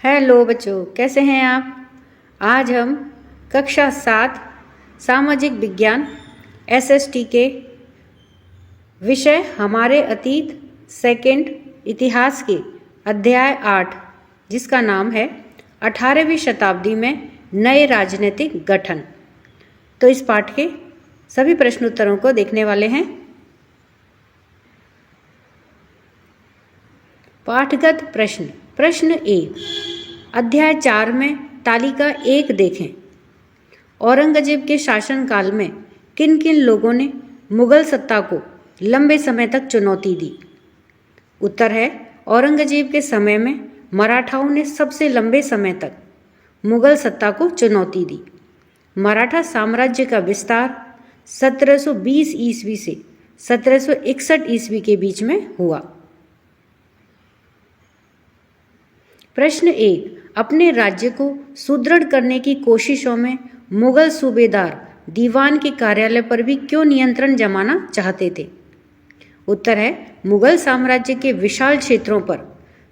Hello बच्चों, कैसे हैं आप। आज हम कक्षा 7 सामाजिक विज्ञान एसएसटी के विषय हमारे अतीत सेकंड इतिहास के अध्याय 8 जिसका नाम है 18वीं शताब्दी में नए राजनीतिक गठन। तो इस पाठ के सभी प्रश्नोत्तरों को देखने वाले हैं। पाठगत प्रश्न। प्रश्न 1, अध्याय 4 में तालिका 1 देखें। औरंगजेब के शासनकाल में किन किन लोगों ने मुगल सत्ता को लंबे समय तक चुनौती दी। उत्तर है, औरंगजेब के समय में मराठाओं ने सबसे लंबे समय तक मुगल सत्ता को चुनौती दी। मराठा साम्राज्य का विस्तार 1720 ईस्वी से 1761 ईस्वी के बीच में हुआ। प्रश्न 1, अपने राज्य को सुदृढ़ करने की कोशिशों में मुगल सूबेदार दीवान के कार्यालय पर भी क्यों नियंत्रण जमाना चाहते थे। उत्तर है, मुगल साम्राज्य के विशाल क्षेत्रों पर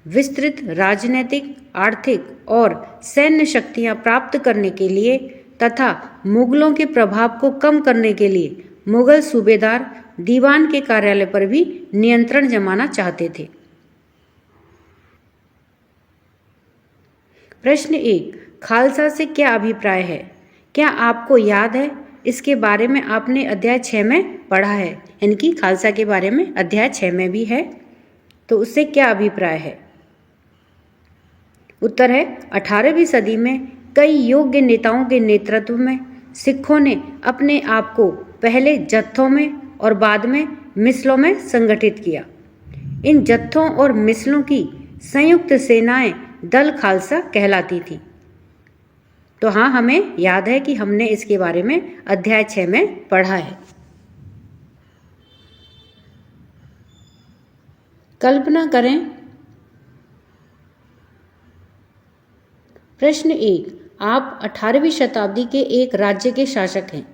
विस्तृत राजनीतिक, आर्थिक और सैन्य शक्तियां प्राप्त करने के लिए तथा मुगलों के प्रभाव को कम करने के लिए मुगल सूबेदार दीवान के कार्यालय पर भी नियंत्रण जमाना चाहते थे। प्रश्न 1, खालसा से क्या अभिप्राय है। क्या आपको याद है, इसके बारे में आपने अध्याय 6 में पढ़ा है, यानी कि खालसा के बारे में अध्याय 6 में भी है। तो उससे क्या अभिप्राय है। उत्तर है, 18वीं सदी में कई योग्य नेताओं के नेतृत्व में सिखों ने अपने आप को पहले जत्थों में और बाद में मिसलों में संगठित किया। इन जत्थों और मिसलों की संयुक्त सेनाएं दल खालसा कहलाती थी। तो हाँ, हमें याद है कि हमने इसके बारे में अध्याय 6 में पढ़ा है। कल्पना करें। प्रश्न 1, आप 18वीं शताब्दी के एक राज्य के शासक हैं।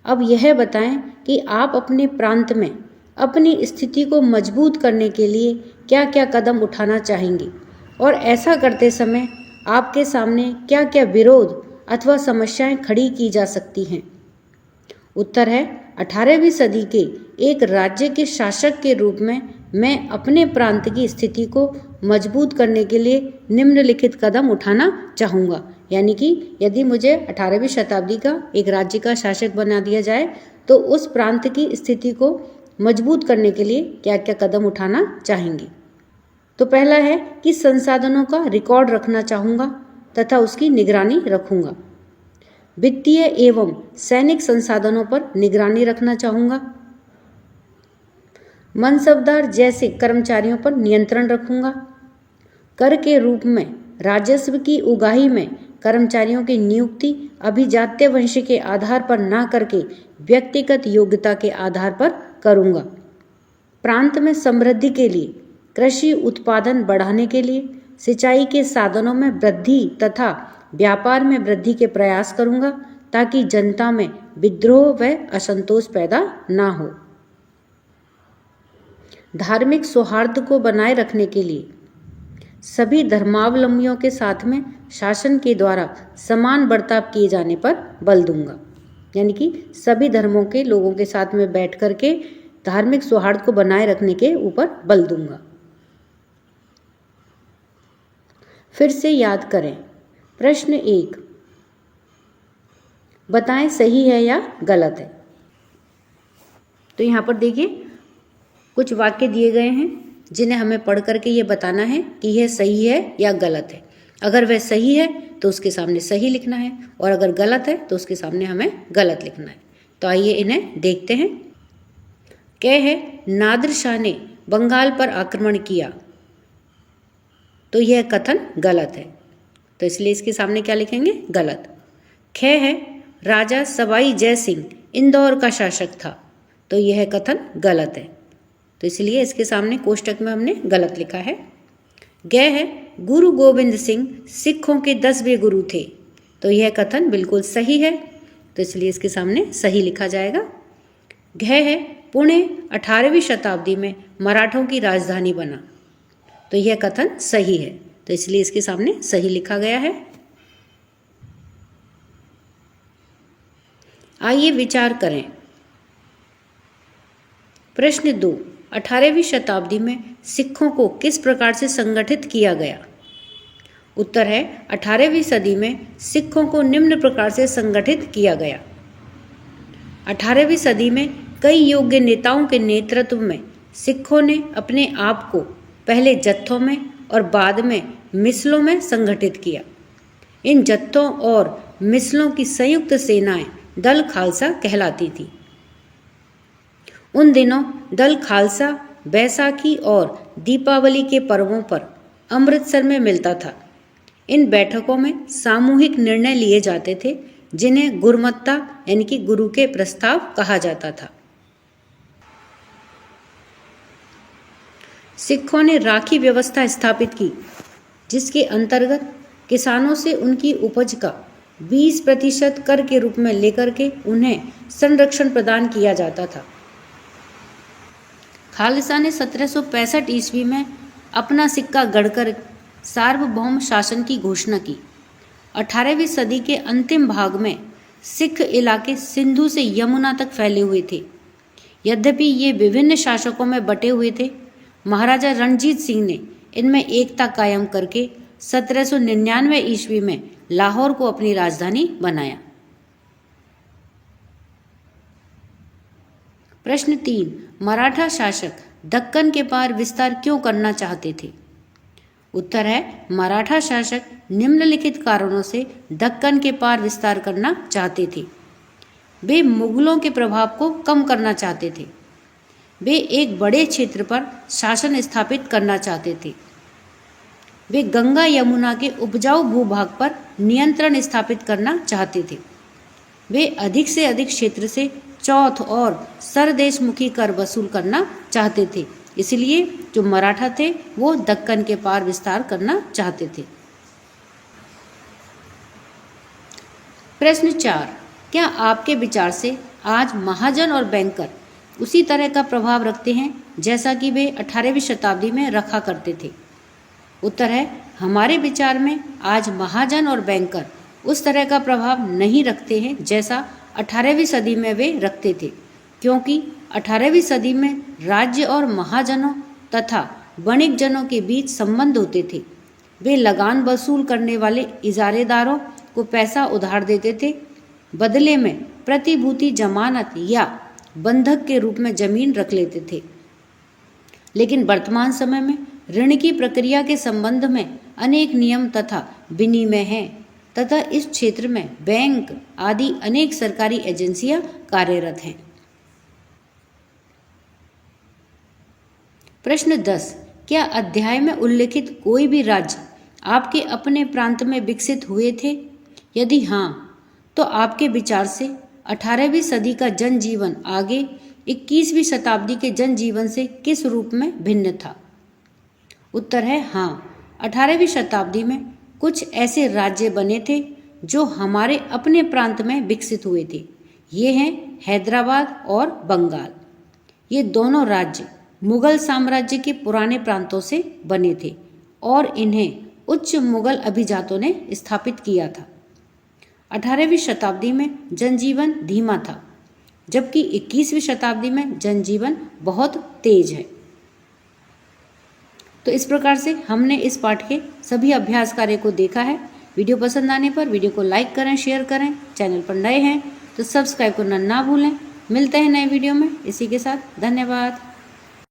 अब यह बताएं कि आप अपने प्रांत में अपनी स्थिति को मजबूत करने के लिए क्या क्या कदम उठाना चाहेंगे और ऐसा करते समय आपके सामने क्या क्या विरोध अथवा समस्याएं खड़ी की जा सकती हैं। उत्तर है, 18वीं सदी के एक राज्य के शासक के रूप में मैं अपने प्रांत की स्थिति को मजबूत करने के लिए निम्नलिखित कदम उठाना चाहूँगा। यानी कि यदि मुझे 18वीं शताब्दी का एक राज्य का शासक बना दिया जाए तो उस प्रांत की स्थिति को मजबूत करने के लिए क्या क्या कदम उठाना चाहेंगे। तो पहला है कि संसाधनों का रिकॉर्ड रखना चाहूँगा तथा उसकी निगरानी रखूँगा। वित्तीय एवं सैनिक संसाधनों पर निगरानी रखना चाहूँगा। मनसबदार जैसे कर्मचारियों पर नियंत्रण रखूँगा। कर के रूप में राजस्व की उगाही में कर्मचारियों की नियुक्ति अभिजात्य वंश के आधार पर ना करके व्यक्तिगत योग्यता के आधार पर करूँगा। प्रांत में समृद्धि के लिए, कृषि उत्पादन बढ़ाने के लिए सिंचाई के साधनों में वृद्धि तथा व्यापार में वृद्धि के प्रयास करूँगा ताकि जनता में विद्रोह व असंतोष पैदा ना हो। धार्मिक सौहार्द को बनाए रखने के लिए सभी धर्मावलंबियों के साथ में शासन के द्वारा समान बर्ताव किए जाने पर बल दूंगा। यानी कि सभी धर्मों के लोगों के साथ में बैठ करके धार्मिक सौहार्द को बनाए रखने के ऊपर बल दूंगा। फिर से याद करें। प्रश्न 1, बताएं सही है या गलत है। तो यहाँ पर देखिए कुछ वाक्य दिए गए हैं जिन्हें हमें पढ़ करके ये बताना है कि यह सही है या गलत है। अगर वह सही है तो उसके सामने सही लिखना है और अगर गलत है तो उसके सामने हमें गलत लिखना है। तो आइए इन्हें देखते हैं। क्या है, नादिर शाह ने बंगाल पर आक्रमण किया। तो यह कथन गलत है, तो इसलिए इसके सामने क्या लिखेंगे, गलत। ख है, राजा सवाई जय सिंह इंदौर का शासक था। तो यह कथन गलत है, तो इसलिए इसके सामने कोष्टक में हमने गलत लिखा है। ग है, गुरु गोविंद सिंह सिखों के 10वें गुरु थे। तो यह कथन बिल्कुल सही है, तो इसलिए इसके सामने सही लिखा जाएगा। घ है, पुणे 18वीं शताब्दी में मराठों की राजधानी बना। तो यह कथन सही है, तो इसलिए इसके सामने सही लिखा गया है। आइए विचार करें। प्रश्न 2, 18वीं शताब्दी में सिखों को किस प्रकार से संगठित किया गया? उत्तर है 18वीं सदी में सिखों को निम्न प्रकार से संगठित किया गया। 18वीं सदी में कई योग्य नेताओं के नेतृत्व में सिखों ने अपने आप को पहले जत्थों में और बाद में मिसलों में संगठित किया। इन जत्थों और मिसलों की संयुक्त सेनाएं दल खालसा कहलाती थी। उन दिनों दल खालसा बैसाखी और दीपावली के पर्वों पर अमृतसर में मिलता था। इन बैठकों में सामूहिक निर्णय लिए जाते थे जिन्हें गुरमत्ता यानी कि गुरु के प्रस्ताव कहा जाता था। सिखों ने राखी व्यवस्था स्थापित की जिसके अंतर्गत किसानों से उनकी उपज का 20% कर के रूप में लेकर के उन्हें संरक्षण प्रदान किया जाता था। खालसा ने 1765 ईस्वी में अपना सिक्का गढ़कर सार्वभौम शासन की घोषणा की। 18वीं सदी के अंतिम भाग में सिख इलाके सिंधु से यमुना तक फैले हुए थे। यद्यपि ये विभिन्न शासकों में बटे हुए थे, महाराजा रणजीत सिंह ने इनमें एकता कायम करके 1799 ईस्वी में लाहौर को अपनी राजधानी बनाया। प्रश्न 3, मराठा शासक दक्कन के पार विस्तार क्यों करना चाहते थे? उत्तर है मराठा शासक निम्नलिखित कारणों से दक्कन के पार विस्तार करना चाहते थे। वे मुगलों के प्रभाव को कम करना चाहते थे। वे एक बड़े क्षेत्र पर शासन स्थापित करना चाहते थे। वे गंगा यमुना के उपजाऊ भूभाग पर नियंत्रण स्थापित करना चाहते थे। वे अधिक से अधिक क्षेत्र से चौथ और सरदेशमुखी कर वसूल करना चाहते थे। इसलिए जो मराठा थे वो दक्कन के पार विस्तार करना चाहते थे। प्रश्न 4, क्या आपके विचार से आज महाजन और बैंकर उसी तरह का प्रभाव रखते हैं जैसा कि वे 18वीं शताब्दी में रखा करते थे? उत्तर है हमारे विचार में आज महाजन और बैंकर उस तरह का प्रभाव नहीं रखते हैं जैसा 18वीं सदी में वे रखते थे, क्योंकि 18वीं सदी में राज्य और महाजनों तथा वणिक जनों के बीच संबंध होते थे। वे लगान वसूल करने वाले इजारेदारों को पैसा उधार देते थे, बदले में प्रतिभूति जमानत या बंधक के रूप में जमीन रख लेते थे। लेकिन वर्तमान समय में ऋण की प्रक्रिया के संबंध में अनेक नियम तथा विनियम हैं तथा इस क्षेत्र में बैंक आदि अनेक सरकारी एजेंसियां कार्यरत हैं। प्रश्न 10, क्या अध्याय में उल्लेखित कोई भी राज्य आपके अपने प्रांत में विकसित हुए थे? यदि हाँ, तो आपके विचार से 18वीं सदी का जनजीवन आगे 21वीं शताब्दी के जनजीवन से किस रूप में भिन्न था? उत्तर है हाँ, 18वीं शताब्दी में कुछ ऐसे राज्य बने थे जो हमारे अपने प्रांत में विकसित हुए थे। ये हैं हैदराबाद और बंगाल। ये दोनों राज्य मुगल साम्राज्य के पुराने प्रांतों से बने थे और इन्हें उच्च मुगल अभिजातों ने स्थापित किया था। 18वीं शताब्दी में जनजीवन धीमा था, जबकि 21वीं शताब्दी में जनजीवन बहुत तेज है। तो इस प्रकार से हमने इस पाठ के सभी अभ्यास कार्य को देखा है। वीडियो पसंद आने पर वीडियो को लाइक करें, शेयर करें। चैनल पर नए हैं तो सब्सक्राइब करना ना भूलें। मिलते हैं नए वीडियो में। इसी के साथ धन्यवाद।